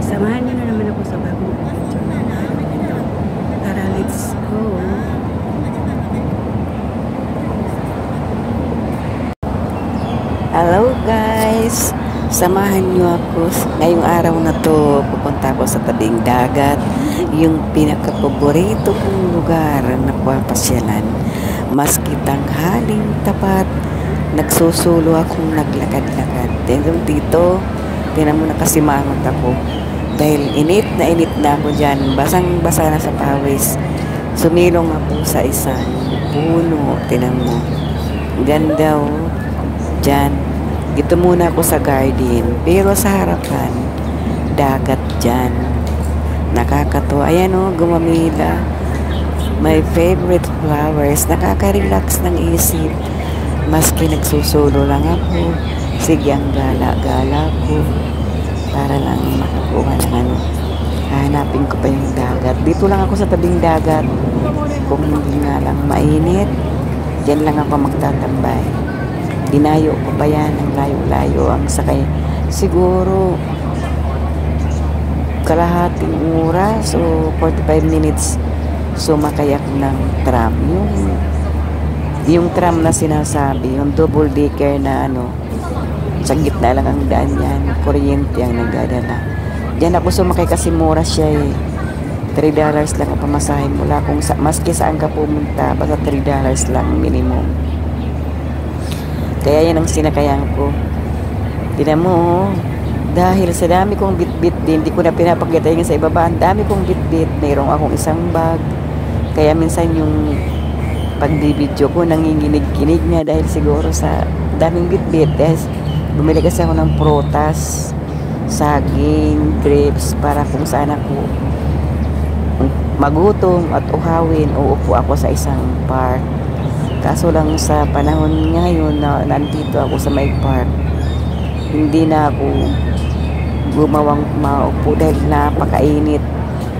Samahan niyo na naman ako sa bagong video. Tara, let's go! Hello guys! Samahan niyo ako. Ngayong araw na to, pupunta ako sa tabing dagat. Yung pinakapaborito kong lugar na papasyalan. Maski tanghaling tapat, nagsusulo akong naglakad-lakad. Dito, tinan mo, nakasimangot ako. Dahil init na ako dyan, basang-basa na sa pawis. Sumilong ako sa isang puno, tinan mo. Ganda oh, dyan. Dito muna ako sa garden, pero sa harapan, dagat dyan. Nakakatuwa. Ayan oh, gumamila. My favorite flowers, nakaka-relax ng isip. Maski nagsusulo lang ako, sige ang gala-gala ko. Para lang makakuha ng ano. Hanapin ko pa yung dagat. Dito lang ako sa tabing dagat. Kung hindi nga lang mainit, dyan lang ako magtatambay. Dinayo ko pa yan ng layo-layo ang sakay. Siguro kalahating oras o 45 minutes sumakay ako ng tram. Yung tram na sinasabi, yung double decker na ano, sa gitna lang ang daan yan, kuryente ang nagdadala. Diyan ako sumakay kasi mura siya eh. $3 lang ang pamasahe mula kung maski saan ka pumunta, basta $3 lang minimum. Kaya yan ang sinakayan ko. Tignan mo, dahil sa dami kong bit-bit din, hindi ko na pinapakita yung sa ibaba, ang dami kong bit-bit, mayroong akong isang bag. Kaya minsan yung pag-video ko nanginginig-kinig nga dahil siguro sa daming bit-bit. Bumili kasi ako ng prutas, saging, grapes, para kung saan ako magutom at uhawin, uupo ako sa isang park. Kaso lang sa panahon ngayon na nandito ako sa may park, hindi na ako gumawang maupo dahil napakainit.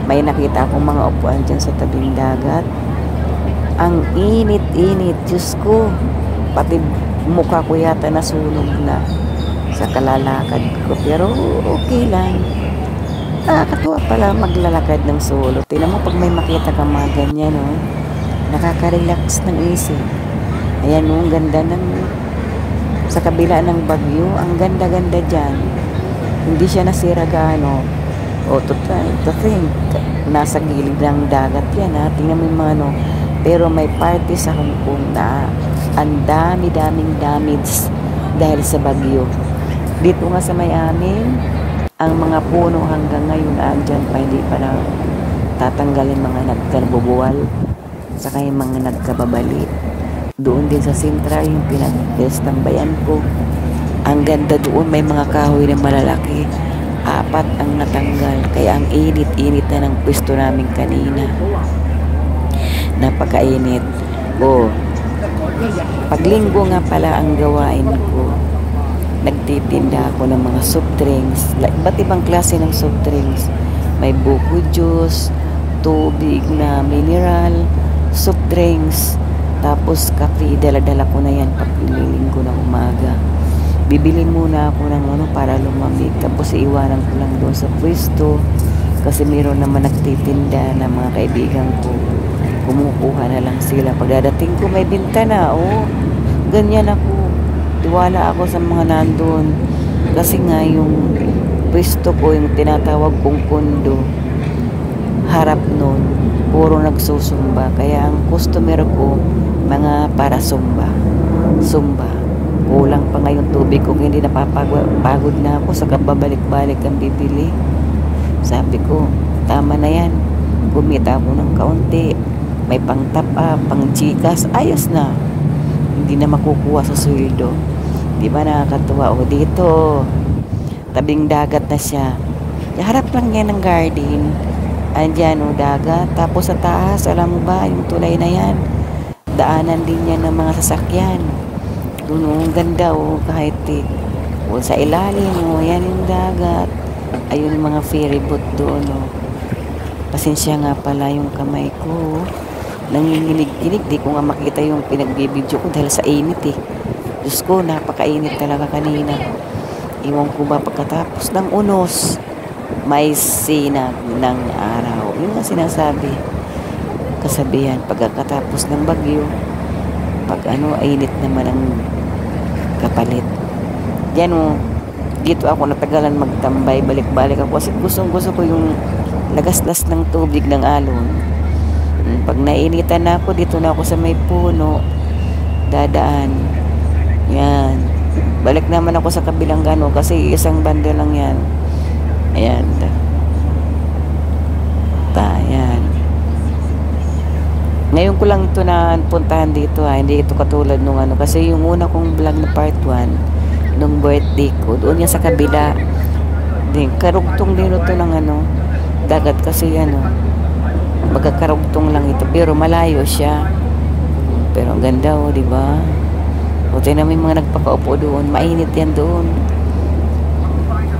May nakita akong mga upuan dyan sa tabing dagat. Ang init-init, Diyos ko, pati mukha ko yata nasunog na sa kalalakad ko, pero okay lang. Nakakatuwa pala maglalakad ng solo. Tingnan mo pag may makita ka mga ganyan, no? Nakaka-relax ng isip. Ayan no, ang ganda ng sa kabila ng bagyo, ang ganda-ganda dyan. Hindi siya nasira gaano. O to think, nasa gilid ng dagat yan ha. Tingnan mo yung mga ano. Pero may party sa Hong Kong na ang dami-daming damage dahil sa bagyo. Dito nga sa may amin, ang mga puno hanggang ngayon andyan pa, hindi pa na tatanggalin mga nagkarbubuwal, saka yung mga nagkababali. Doon din sa Sintra, yung pinag-destambayan ko. Ang ganda doon, may mga kahoy na malalaki. 4 ang natanggal, kaya ang init-init na ng pwesto namin kanina. Napakainit. Paglinggo nga pala ang gawain ko. Nagtitinda ako ng mga soft drinks. Iba't ibang klase ng soft drinks. May buko juice, tubig na mineral, soft drinks, tapos kape. Dala-dala ko na yan pag linggo ng umaga. Bibili muna ako ng ano para lumamig. Tapos iiwanan ko lang doon sa pwesto. Kasi mayroon naman nagtitinda ng mga kaibigan ko. Kumukuha na lang sila. Pagdadating ko may bintana. Ganyan ako. Tiwala ako sa mga nandun. Kasi nga yung pwesto ko, yung tinatawag kong kondo, harap nun, puro nagsusumba. Kaya ang customer ko, mga para sumba. Kulang pa ngayon tubig kung hindi napapagod na ako sa kababalik-balik ang bibili. Sabi ko, tama na yan. Kumita ako ng kaunti. May pang top up, pang chikas, ayos na. Hindi na makukuha sa sweldo. Di ba nakakatuwa? Dito, tabing dagat na siya. Harap lang yan ng garden. andyan o dagat. Tapos sa taas, alam mo ba, yung tulay na yan, daanan din yan ng mga sasakyan. Doon ang ganda o kahit o sa ilalim o yan yung dagat. Ayun yung mga ferry boat doon o. Pasensya nga pala yung kamay ko. Nanginginig-ginig, di ko nga makita yung pinagbibidyo ko dahil sa init eh. Diyos ko, napakainit talaga kanina. Iwan ko ba pagkatapos ng unos, may sinag ng araw. Yun nga sinasabi. Kasabihan, pagkatapos ng bagyo, pag init naman ang kapalit. Yan o, dito ako natagalan magtambay, balik-balik ako. Kasi gusto ko yung lagaslas ng tubig ng alon. Pag nainitan na ako, dito na ako sa may puno, dadaan. Yan. Balik naman ako sa kabilang gano kasi isang banda lang yan. Ayan. Yan. Ngayon ko lang ito na puntahan dito ha. Hindi ito katulad nung kasi yung una kong vlog na part 1 nung birthday ko, doon yan sa kabila. Karugtong din ito ng dagat kasi magkakarugtong lang ito pero malayo siya. Pero ang ganda di ba? O tayo namin mga nagpakaupo doon, mainit yan doon.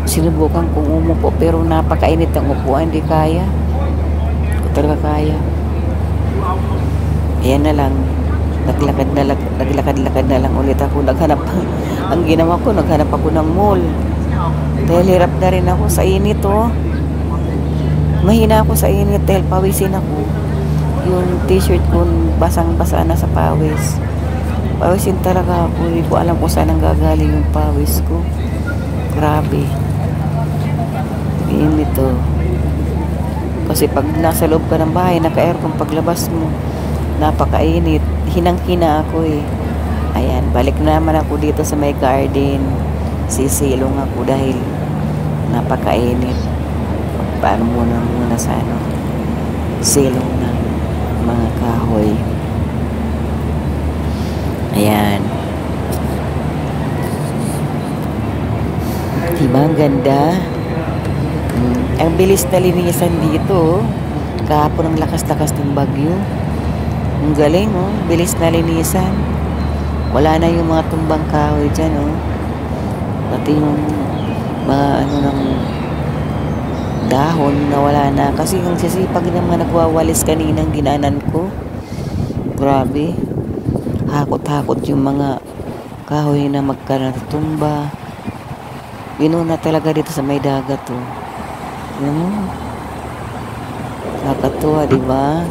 Sinubukan kong umupo pero napakainit ang upuan, hindi kaya. Hindi talaga kaya. Ayan na lang, naglakad-lakad na lang ulit ako. Ang ginawa ko, naghanap ako ng mall. Dahil hirap na rin ako sa init Mahina ako sa init dahil pawisin ako. Yung t-shirt ko basang-basa na sa pawis. Pawisin talaga ako. Hindi ko alam kung saan ang gagaling yung pawis ko. Grabe. Init Kasi pag nasa loob ka ng bahay, naka-aircon, paglabas mo, napakainit. Hinang-hina ako Ayan, balik naman ako dito sa may garden. Sisilong ako dahil napakainit. Paano muna sa silong ng mga kahoy. Ayan. Diba ang ganda? Ang bilis na linisan dito. Kahapon ang lakas-lakas ng bagyo. Ang galing bilis na linisan. Wala na yung mga tumbang kahoy dyan pati yung mga ng dahon na wala na. Kasi yung sisipag ng mga nagwawalis kaninang dinanan ko. Grabe. Hakot-hakot yung mga kahoy na magkanatumba. Binuna talaga dito sa may dagat nakakatuwa, diba?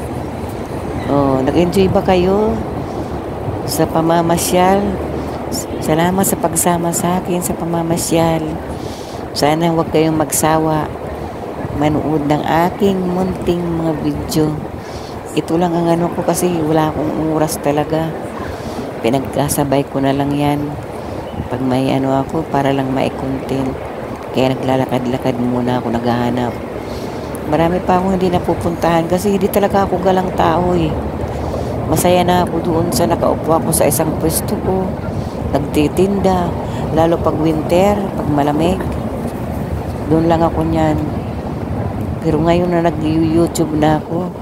Nag-enjoy ba kayo sa pamamasyal? Salamat sa pagsama sa akin sa pamamasyal. Sana huwag kayong magsawa manood ng aking munting mga video. Ito lang ang ko kasi wala akong oras talaga. Pinagkasabay ko na lang yan pag may ako para lang mai-content. Kaya naglalakad-lakad muna ako, naghahanap. Marami pa akong hindi napupuntahan kasi hindi talaga ako galang tao Masaya na ako doon sa nakaupo ako sa isang pwesto ko, nagtitinda, lalo pag winter, pag malamig. Doon lang ako niyan. Pero ngayon na nag-YouTube na ako,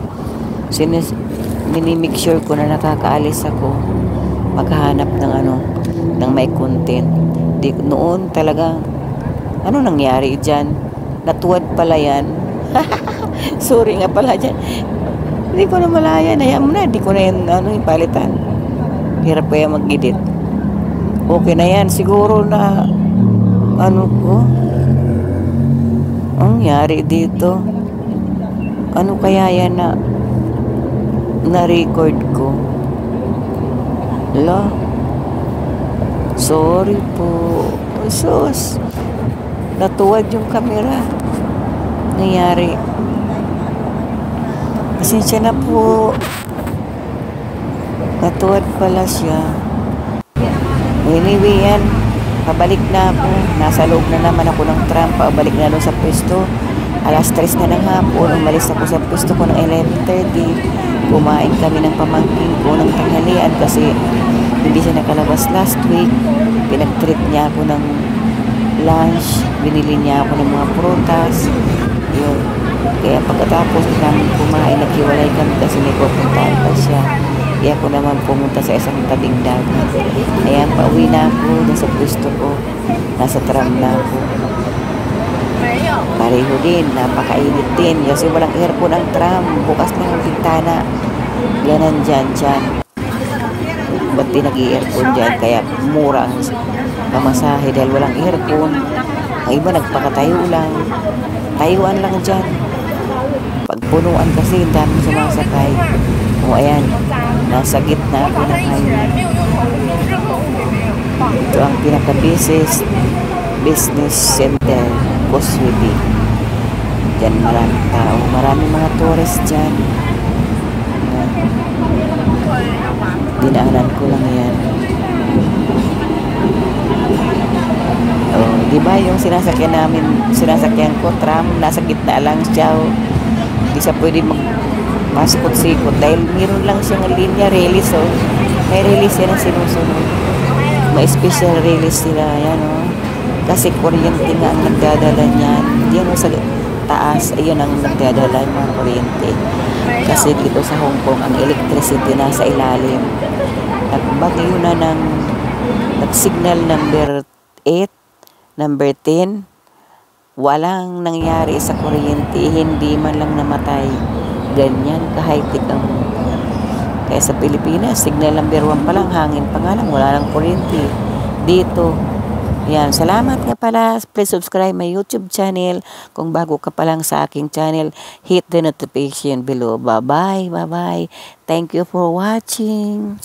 minimake sure ko na nakakaalis ako maghahanap ng ng may content. Noon talaga nangyari dyan? Natuwad pala yan. Sorry nga pala dyan. Hindi ko na malaya. Hayaan mo na. Hindi ko na yan ipalitan. Hirap kaya mag-edit. Okay na yan. Siguro na ko? Ang nangyari dito? Ano kaya yan na-record ko? Sorry po. Sus. Natuwad yung camera. Nangyari. Pasensya na po. Natuwad pala siya. Anyway yan. Pabalik na ako. Nasa loob na naman ako ng tram. Pabalik na doon sa pwesto. Alas 3 na ng hapon. Umalis ako sa pwesto ko ng 11:30. Kumain kami ng pamangkin ko ng tanghalian kasi hindi siya nakalabas last week. Pinag-treat niya ako ng lunch. Binili niya ako ng mga prutas. Yun. Kaya pagkatapos namin kumain, naghiwalay kami kasi may pupuntahan pa siya. Kaya ako naman pumunta sa isang tabing dagat. Ayan, pauwi na ako dun sa pwesto ko. Nasa tram na ako. Pareho din, napakainit din. Kasi walang aircon ang tram. Bukas na yung bintana. Ganon dyan. Ba't di nag-i-aircon dyan? Kaya mura ang pamasahe dahil walang aircon. Ang iba nagpakatayo lang. Tayuan lang dyan. Pagpunuan kasi, ang dami sumasakay. O ayan, nasa gitna ako ng highway. Ito ang pinaka-business center, Boswedi. Diyan maraming tao, maraming mga tourist dyan. Dinaanan ko lang yan. Oh, di ba yung sinasakyan ko, tram, nasa gitna lang siya. Di siya pwede masikot-sikot dahil meron lang siyang linya release. Oh. May release yan ang sinusunod. May special release sila. Yan, oh. Kasi kuryente nga ang nagdadala niyan. Yan oh, sa taas, ayun ang nagdadala ng mga kuryente. Kasi dito sa Hong Kong, ang electricity nasa ilalim. Nagbagyo na ng nag-signal number 8, number 10. Walang nangyari sa kuryente, hindi man lang namatay. Ganyan ka-high-tech ang mundo. Kaya sa Pilipinas, signal number 1 pa lang, hangin pa nga lang, wala lang kuryente. Dito, yan, salamat nga pala. Please subscribe my YouTube channel. Kung bago ka pa lang sa aking channel, hit the notification below. Bye-bye, bye-bye. Thank you for watching.